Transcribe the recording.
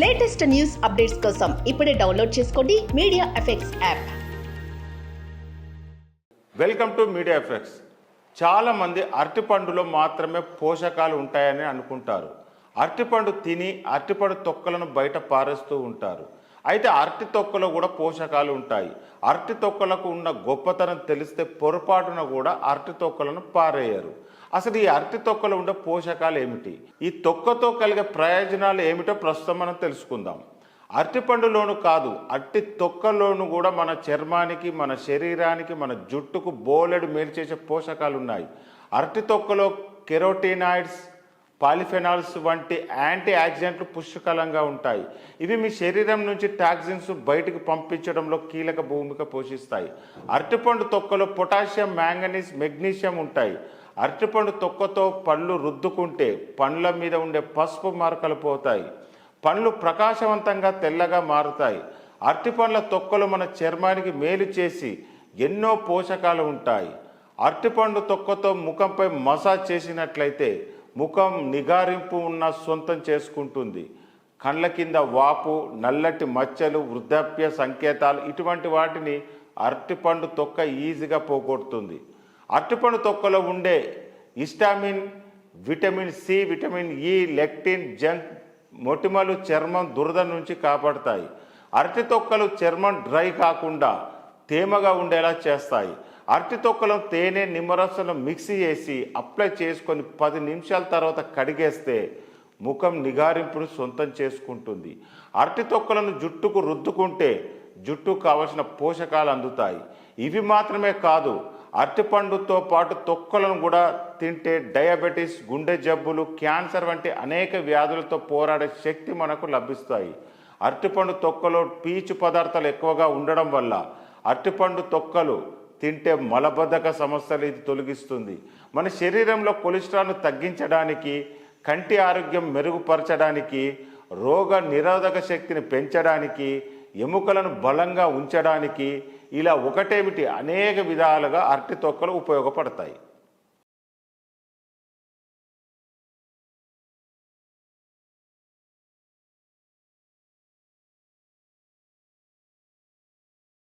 Latest news updates కోసం ఇప్పుడే download చేసుకోండి media effects app. Welcome to media effects. చాలామంది అరటిపండులో మాత్రమే పోషకాలు ఉంటాయని అనుకుంటారు. అరటిపండు తిని అరటిపండు తొక్కలను బయట పారేస్తూ ఉంటారు. అయితే అరటి తొక్కలో కూడా పోషకాలు ఉంటాయి. అరటి తొక్కలకు ఉన్న గొప్పతనం తెలిస్తే పొరపాటున కూడా అరటి తొక్కలను పారేయరు. అసలు ఈ అరటి తొక్కలో ఉండే పోషకాలు ఏమిటి, ఈ తొక్కతో కలిగే ప్రయోజనాలు ఏమిటో ప్రస్తుతం మనం తెలుసుకుందాం. అరటిపండులోను కాదు, అరటి తొక్కలోను కూడా మన చర్మానికి, మన శరీరానికి, మన జుట్టుకు బోలెడు మేలు చేసే పోషకాలు ఉన్నాయి. అరటి తొక్కలో కెరోటినాయిడ్స్, పాలిఫెనాల్స్ వంటి యాంటీ ఆక్సిడెంట్లు పుష్కలంగా ఉంటాయి. ఇవి మీ శరీరం నుంచి టాక్సిన్స్ బయటకు పంపించడంలో కీలక భూమిక పోషిస్తాయి. అరటిపండు తొక్కలో పొటాషియం, మ్యాంగనీస్, మెగ్నీషియం ఉంటాయి. అరటిపండు తొక్కతో పళ్ళు రుద్దుకుంటే పండ్ల మీద ఉండే పసుపు మరకలు పోతాయి. పండ్లు ప్రకాశవంతంగా తెల్లగా మారుతాయి. అరటిపండ్ల తొక్కలు మన చర్మానికి మేలు చేసి ఎన్నో పోషకాలు ఉంటాయి. అరటిపండు తొక్కతో ముఖంపై మసాజ్ చేసినట్లయితే ముఖం నిగారింపు ఉన్న సొంతం చేసుకుంటుంది. కండ్ల కింద వాపు, నల్లటి మచ్చలు, వృద్ధాప్య సంకేతాలు ఇటువంటి వాటిని అరటిపండు తొక్క ఈజీగా పోగొడుతుంది. అరటిపండు తొక్కలో ఉండే histamine, vitamin C, vitamin E, lectin, జంక్ మొటిమలు చర్మం దురద నుంచి కాపాడుతాయి. అరటి తొక్కలు చర్మం డ్రై కాకుండా తేమగా ఉండేలా చేస్తాయి. అరటి తొక్కలను తేనె, నిమ్మరసంలో మిక్సీ చేసి అప్లై చేసుకొని 10 నిమిషాల తర్వాత కడిగేస్తే ముఖం నిగారింపును సొంతం చేసుకుంటుంది. అరటి తొక్కలను జుట్టుకు రుద్దుకుంటే జుట్టుకు కావలసిన పోషకాలు అందుతాయి. ఇవి మాత్రమే కాదు, అరటిపండుతో పాటు తొక్కలను కూడా తింటే డయాబెటీస్, గుండె జబ్బులు, క్యాన్సర్ వంటి అనేక వ్యాధులతో పోరాడే శక్తి మనకు లభిస్తాయి. అరటిపండు తొక్కలో పీచు పదార్థాలు ఎక్కువగా ఉండడం వల్ల అరటిపండు తొక్కలు తింటే మలబద్ధక సమస్యలు ఇది తొలగిస్తుంది. మన శరీరంలో కొలెస్ట్రాల్ను తగ్గించడానికి, కంటి ఆరోగ్యం మెరుగుపరచడానికి, రోగ నిరోధక శక్తిని పెంచడానికి, ఎముకలను బలంగా ఉంచడానికి, ఇలా ఒకటేమిటి అనేక విధాలుగా అరటి తొక్కలు ఉపయోగపడతాయి.